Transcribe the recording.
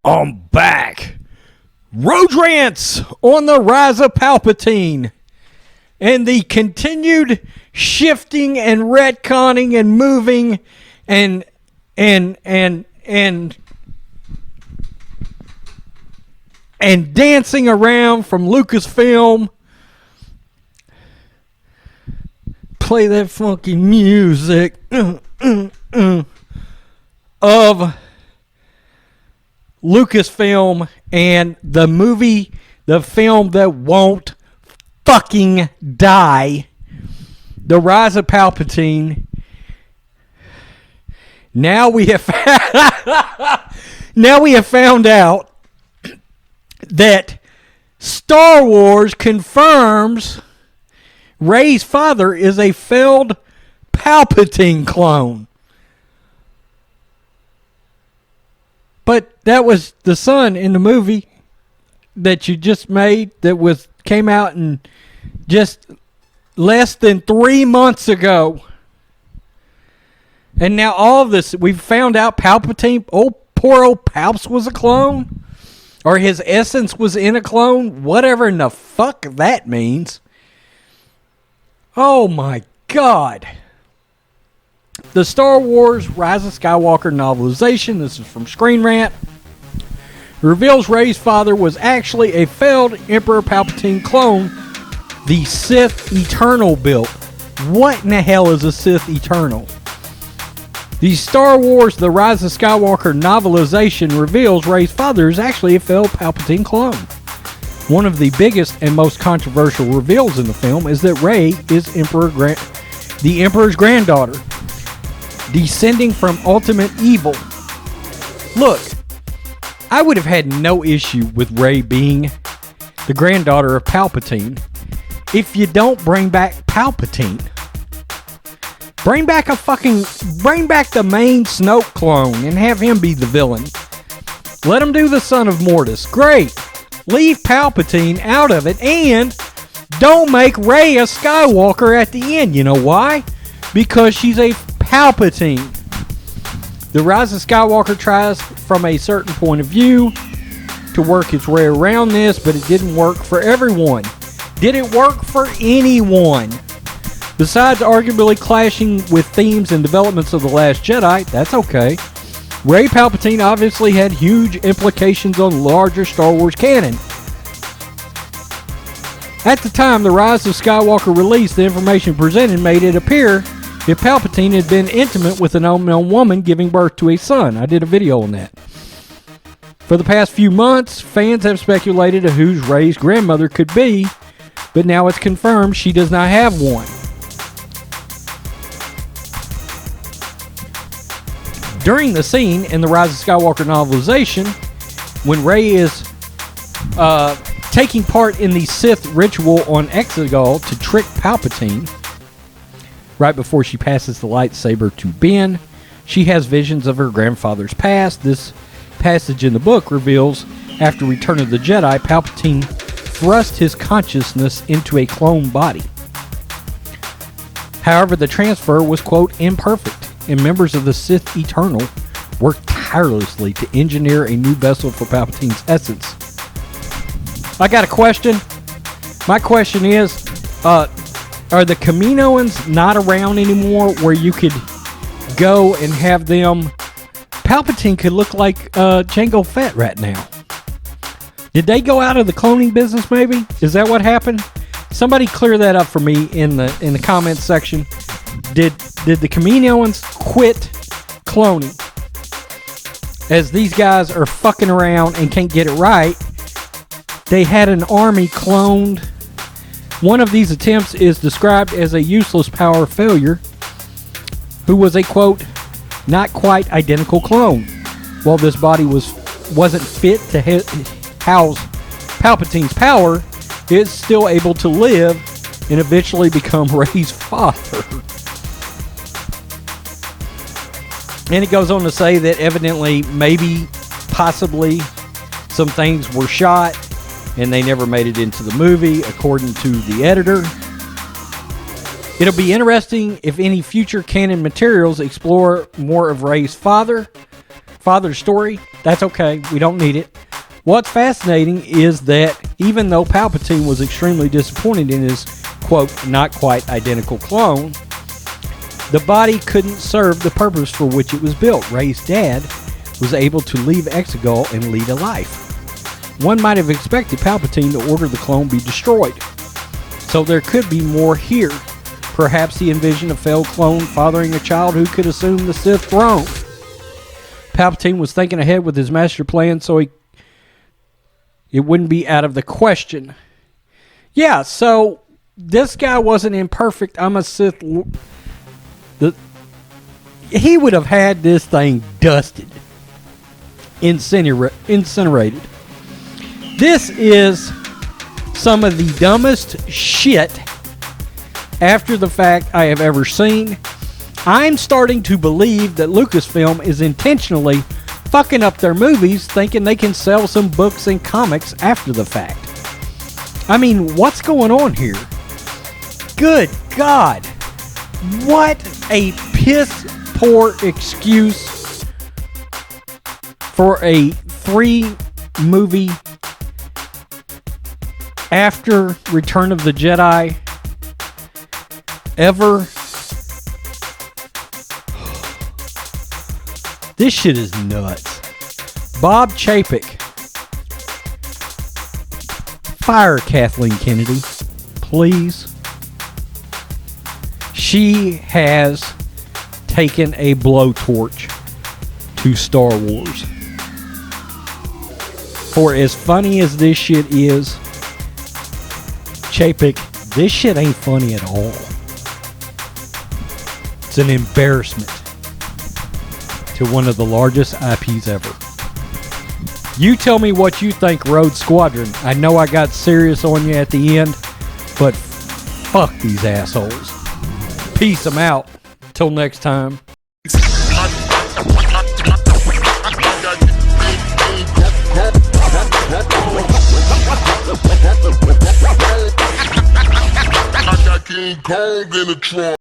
I'm back. Road Rants on the Rise of Palpatine and the continued shifting and retconning and moving and dancing around from Lucasfilm. Play that funky music of Lucasfilm and the movie, the film that won't fucking die, The Rise of Palpatine. Now we have found out that Star Wars confirms Rey's father is a failed Palpatine clone. But that was the son in the movie that you just made that came out in just less than 3 months ago. And now all of this, we've found out Palpatine, poor old Palps was a clone. Or his essence was in a clone. Whatever in the fuck that means. Oh my God. The Star Wars Rise of Skywalker novelization, this is from Screen Rant, reveals Rey's father was actually a failed Emperor Palpatine clone the Sith Eternal built. What in the hell is a Sith Eternal? The Star Wars The Rise of Skywalker novelization reveals Rey's father is actually a failed Palpatine clone. One of the biggest and most controversial reveals in the film is that Rey is the Emperor's granddaughter, descending from ultimate evil. Look, I would have had no issue with Rey being the granddaughter of Palpatine if you don't bring back Palpatine. Bring back the main Snoke clone and have him be the villain. Let him do the Son of Mortis. Great. Leave Palpatine out of it and don't make Rey a Skywalker at the end. You know why? Because she's a Palpatine. The Rise of Skywalker tries from a certain point of view to work its way around this, but it didn't work for everyone. Did it work for anyone? Besides arguably clashing with themes and developments of The Last Jedi, that's okay. Rey Palpatine obviously had huge implications on larger Star Wars canon. At the time the Rise of Skywalker released, the information presented made it appear that Palpatine had been intimate with an unknown woman giving birth to a son. I did a video on that. For the past few months, fans have speculated of who Rey's grandmother could be, but now it's confirmed she does not have one. During the scene in the Rise of Skywalker novelization, when Rey is taking part in the Sith ritual on Exegol to trick Palpatine, right before she passes the lightsaber to Ben, she has visions of her grandfather's past. This passage in the book reveals, after Return of the Jedi, Palpatine thrust his consciousness into a clone body. However, the transfer was, quote, imperfect, and members of the Sith Eternal worked tirelessly to engineer a new vessel for Palpatine's essence. I got a question. My question is, are the Kaminoans not around anymore where you could go and have them... Palpatine could look like Jango Fett right now. Did they go out of the cloning business maybe? Is that what happened? Somebody clear that up for me in the comments section. Did the Kaminoans quit cloning? As these guys are fucking around and can't get it right, they had an army cloned. One of these attempts is described as a useless power failure, who was a, quote, not quite identical clone. While this body wasn't fit to house Palpatine's power, it's still able to live and eventually become Rey's father. And it goes on to say that evidently, maybe, possibly, some things were shot and they never made it into the movie, according to the editor. It'll be interesting if any future canon materials explore more of Rey's father's story. That's okay. We don't need it. What's fascinating is that even though Palpatine was extremely disappointed in his, quote, not quite identical clone, the body couldn't serve the purpose for which it was built. Rey's dad was able to leave Exegol and lead a life. One might have expected Palpatine to order the clone be destroyed. So there could be more here. Perhaps he envisioned a failed clone fathering a child who could assume the Sith throne. Palpatine was thinking ahead with his master plan, so it wouldn't be out of the question. Yeah, so this guy wasn't imperfect. I'm a Sith. He would have had this thing dusted, incinerated. This is some of the dumbest shit after the fact I have ever seen. I'm starting to believe that Lucasfilm is intentionally fucking up their movies, thinking they can sell some books and comics after the fact. I mean, what's going on here? Good God. What a piss poor excuse for a 3-movie after Return of the Jedi ever. This shit is nuts. Bob Chapek. Fire Kathleen Kennedy, please. She has taken a blowtorch to Star Wars. For as funny as this shit is, Chapek, this shit ain't funny at all. It's an embarrassment to one of the largest IPs ever. You tell me what you think, Rhodes Squadron. I know I got serious on you at the end, but fuck these assholes. Peace them out. Till next time. King Kong in the trunk.